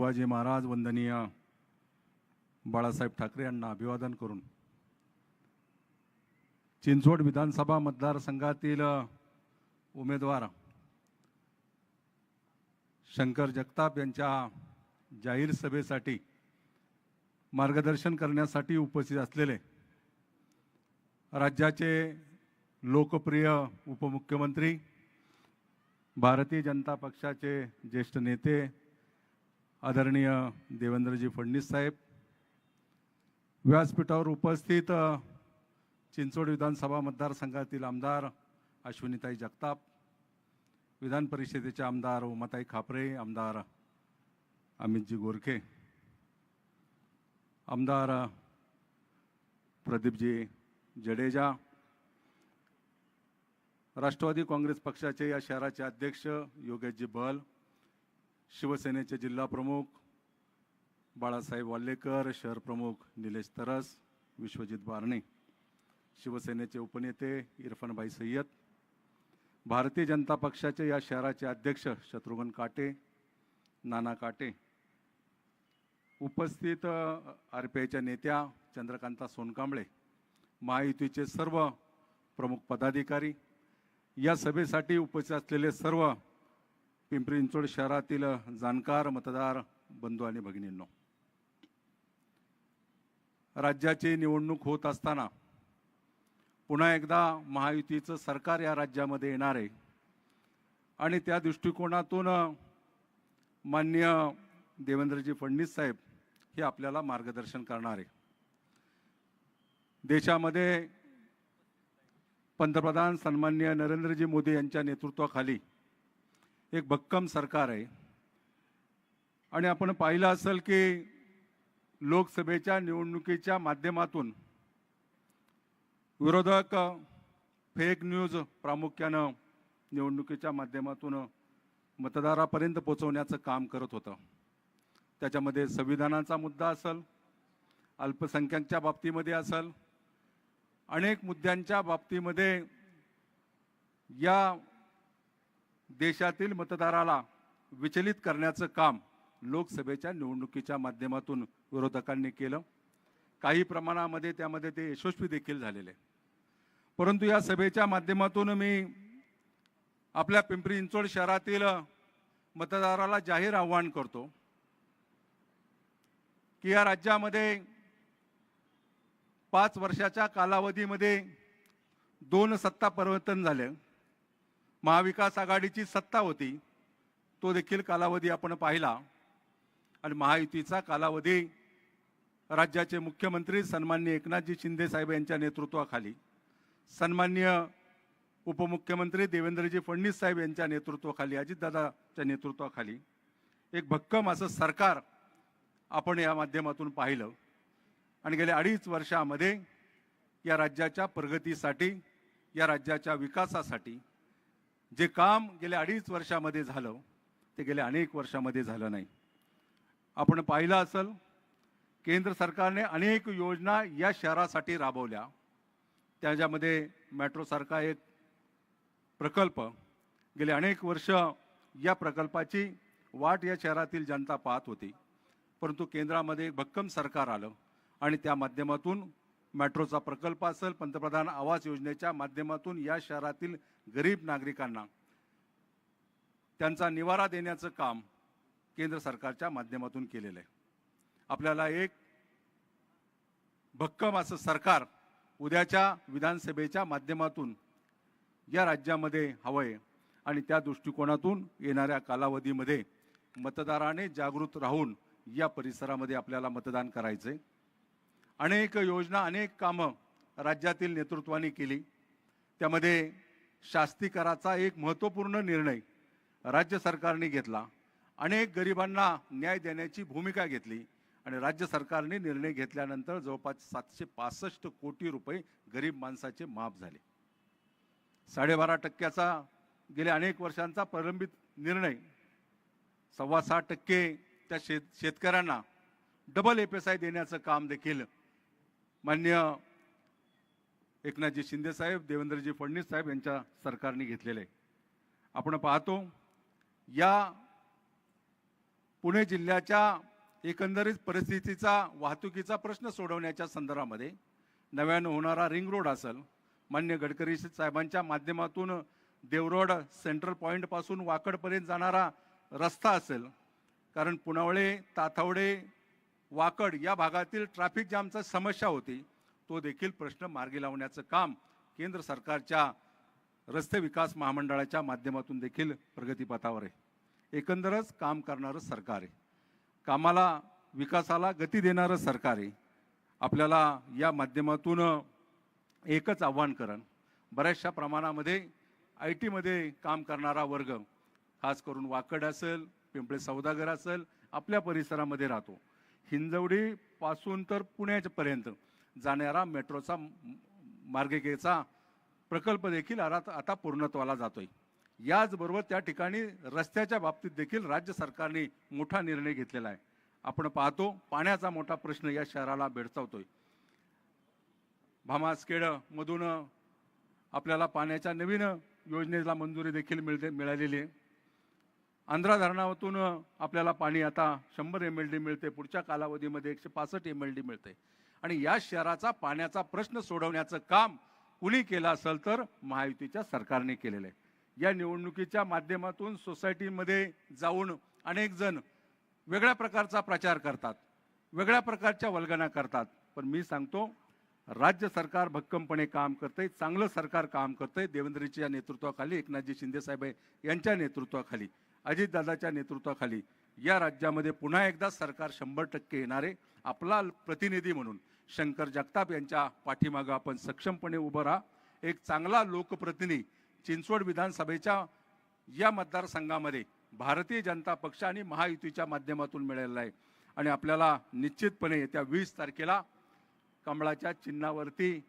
शिवाजी महाराज वंदनीय बाळासाहेब ठाकरे यांना अभिवादन करून चिंचवड विधानसभा मतदारसंघातील उमेदवार शंकर जगताप यांच्या जाहीर सभेसाठी मार्गदर्शन करण्यासाठी उपस्थित असलेले राज्याचे लोकप्रिय उपमुख्यमंत्री, भारतीय जनता पक्षाचे ज्येष्ठ नेते आदरणीय देवेंद्रजी फडणवीस साहेब, व्यासपीठावर उपस्थित चिंचवड विधानसभा मतदारसंघातील आमदार अश्विनीताई जगताप, विधान परिषदेचे आमदार उमाताई खापरे, आमदार अमितजी गोरखे, आमदार प्रदीपजी जडेजा, राष्ट्रवादी काँग्रेस पक्षाचे या शहराचे अध्यक्ष योगेशजी बल, शिवसेनेचे जिल्हा प्रमुख बाळासाहेब वाल्लेकर, शहर प्रमुख निलेश तरस, विश्वजित बारणे, शिवसेनेचे उपनेते इरफानभाई सय्यद, भारतीय जनता पक्षाचे या शहराचे अध्यक्ष शत्रुघ्न काटे, नाना काटे, उपस्थित आरपीआयच्या नेत्या चंद्रकांता सोनकांबळे, महायुतीचे सर्व प्रमुख पदाधिकारी, या सभेसाठी उपस्थित असलेले सर्व पिंपरी चिंचवड शहरातील जाणकार मतदार बंधू आणि भगिनींनो, राज्याची निवडणूक होत असताना पुन्हा एकदा महायुतीचं सरकार या राज्यामध्ये येणार आहे आणि त्या दृष्टिकोनातून माननीय देवेंद्रजी फडणवीस साहेब हे आपल्याला मार्गदर्शन करणार आहे। देशामध्ये पंतप्रधान सन्माननीय नरेंद्रजी मोदी यांच्या नेतृत्वाखाली एक भक्कम सरकार आहे आणि आपण पाहिलं असेल की लोकसभेच्या निवडणुकीच्या माध्यमातून विरोधक फेक न्यूज प्रामुख्यानं निवडणुकीच्या माध्यमातून मतदारापर्यंत पोहोचवण्याचं काम करत होतं। त्याच्यामध्ये संविधानाचा मुद्दा असेल, अल्पसंख्याकांच्या बाबतीमध्ये असेल, अनेक मुद्द्यांच्या बाबतीमध्ये या देशातील मतदाराला विचलित करण्याचं काम लोकसभेच्या निवडणुकीच्या माध्यमातून विरोधकांनी केलं। काही प्रमाणामध्ये त्यामध्ये ते यशस्वी देखील झालेले। परंतु या सभेच्या माध्यमातून मी आपल्या पिंपरी चिंचवड शहरातील मतदाराला जाहीर आव्हान करतो की या राज्यामध्ये 5 वर्षाच्या कालावधीमध्ये 2 सत्ता परिवर्तन झाले। महाविकास आघाडीची सत्ता होती, तो देखील कालावधी आपण पाहिला आणि महायुतीचा कालावधी राज्याचे मुख्यमंत्री सन्माननीय एकनाथजी शिंदे साहेब यांच्या नेतृत्वाखाली, सन्माननीय उपमुख्यमंत्री देवेंद्रजी फडणवीस साहेब यांच्या नेतृत्वाखाली, अजितदादाच्या नेतृत्वाखाली एक भक्कम असं सरकार आपण या माध्यमातून पाहिलं आणि गेल्या 2.5 वर्षामध्ये या राज्याच्या प्रगतीसाठी, या राज्याच्या विकासासाठी जे काम गेल्या 2.5 वर्षामध्ये झालं ते गेल्या अनेक वर्षामध्ये झालं नाही। आपण पाहिलं असेल केंद्र सरकारने अनेक योजना या शहरासाठी राबवल्या, त्याच्यामध्ये मेट्रोसारखा एक प्रकल्प गेले अनेक वर्ष या प्रकल्पाची वाट या शहरातील जनता पाहत होती। परंतु केंद्रामध्ये एक भक्कम सरकार आलं आणि त्या माध्यमातून मेट्रोचा प्रकल्प असेल, पंतप्रधान आवास योजनेच्या माध्यमातून या शहरातील गरीब नागरिकांना त्यांचा निवारा देण्याचं काम केंद्र सरकारच्या माध्यमातून केलेलं आहे। आपल्याला एक भक्कम असं सरकार उद्याच्या विधानसभेच्या माध्यमातून या राज्यामध्ये हवंय आणि त्या दृष्टिकोनातून येणाऱ्या कालावधीमध्ये मतदाराने जागृत राहून या परिसरामध्ये आपल्याला मतदान करायचे। अनेक योजना, अनेक कामं राज्यातील नेतृत्वाने केली। त्यामध्ये शास्ती कराचा एक महत्त्वपूर्ण निर्णय राज्य सरकारने घेतला, अनेक गरिबांना न्याय देण्याची भूमिका घेतली आणि राज्य सरकारने निर्णय घेतल्यानंतर जवळपास 765 कोटी रुपये गरीब माणसाचे माफ झाले। 12.5% गेल्या अनेक वर्षांचा प्रलंबित निर्णय 6.25% त्या शेतकऱ्यांना डबल FSI देण्याचं काम देखील माननीय एकनाथजी शिंदे साहेब, देवेंद्रजी फडणवीस साहेब यांच्या सरकारने घेतलेले आहे। आपण पाहतो या पुणे जिल्ह्याच्या एकंदरीत परिस्थितीचा वाहतुकीचा प्रश्न सोडवण्याच्या संदर्भामध्ये नव्यानं होणारा रिंग रोड असेल, मान्य गडकरी साहेबांच्या माध्यमातून देवरोड सेंट्रल पॉईंटपासून वाकडपर्यंत जाणारा रस्ता असेल, कारण पुनावळे, ताथवडे, वाकड या भागातील ट्रॅफिक जामचा समस्या होती, तो देखील प्रश्न मार्गी लावण्याचं काम केंद्र सरकारच्या रस्ते विकास महामंडळाच्या माध्यमातून देखील प्रगतीपथावर आहे. एकंदरच काम करणारं सरकार आहे, कामाला विकासाला गती देणारं सरकार आहे. आपल्याला या माध्यमातून एकच आव्हान करण, बऱ्याचशा प्रमाणामध्ये IT मध्ये काम करणारा वर्ग, खास करून वाकड असेल, पिंपळे सौदागर असेल, आपल्या परिसरामध्ये राहतो. हिंजवडीपासून तर पुण्यापर्यंत जाणारा मेट्रोचा मार्गिकेचा प्रकल्प देखील आता पूर्णत्वाला जातोय. याचबरोबर त्या ठिकाणी रस्त्याच्या बाबतीत देखील राज्य सरकारने मोठा निर्णय घेतलेला आहे. आपण पाहतो पाण्याचा मोठा प्रश्न या शहराला भेडसावतोय. भामासखेड मधून आपल्याला पाण्याच्या नवीन योजनेला मंजुरी देखील मिळालेली आहे. आंध्रा धरणातून आपल्याला पाणी आता 100 MLD मिळते, पुढच्या कालावधीमध्ये 165 MLD मिळते. आणि या शहराचा पाण्याचा प्रश्न सोडवण्याचं काम कुणी केलं असेल तर महायुतीच्या सरकारने केलेलं आहे. या निवडणुकीच्या माध्यमातून सोसायटीमध्ये जाऊन अनेक जण वेगळ्या प्रकारचा प्रचार करतात, वेगळ्या प्रकारच्या वल्गना करतात, पण मी सांगतो राज्य सरकार भक्कमपणे काम करते, चांगलं सरकार काम करते. देवेंद्रजीच्या नेतृत्वाखाली, एकनाथजी शिंदे साहेब यांच्या नेतृत्वाखाली, अजितदादाच्या नेतृत्वाखाली या राज्यामध्ये पुन्हा एकदा सरकार 100% येणार आहे. आपला प्रतिनिधी म्हणून शंकर जगताप यांच्या पाठीमागं आपण सक्षमपणे उभं राहा. एक चांगला लोकप्रतिनिधी चिंचवड विधानसभेच्या या मतदारसंघामध्ये भारतीय जनता पक्ष आणि महायुतीच्या माध्यमातून मिळालेला आहे. आणि आपल्याला निश्चितपणे येत्या 20 तारखेला कमळाच्या चिन्हावरती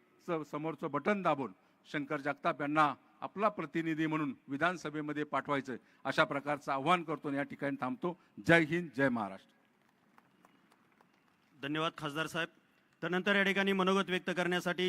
समोरचं बटन दाबून शंकर जगताप यांना आपला प्रतिनिधी म्हणून विधानसभेमध्ये पाठवायचं, अशा प्रकारचं आव्हान करतो. या ठिकाणी थांबतो. जय हिंद, जय महाराष्ट्र. धन्यवाद खासदार साहेब. त्यानंतर या ठिकाणी मनोगत व्यक्त करण्यासाठी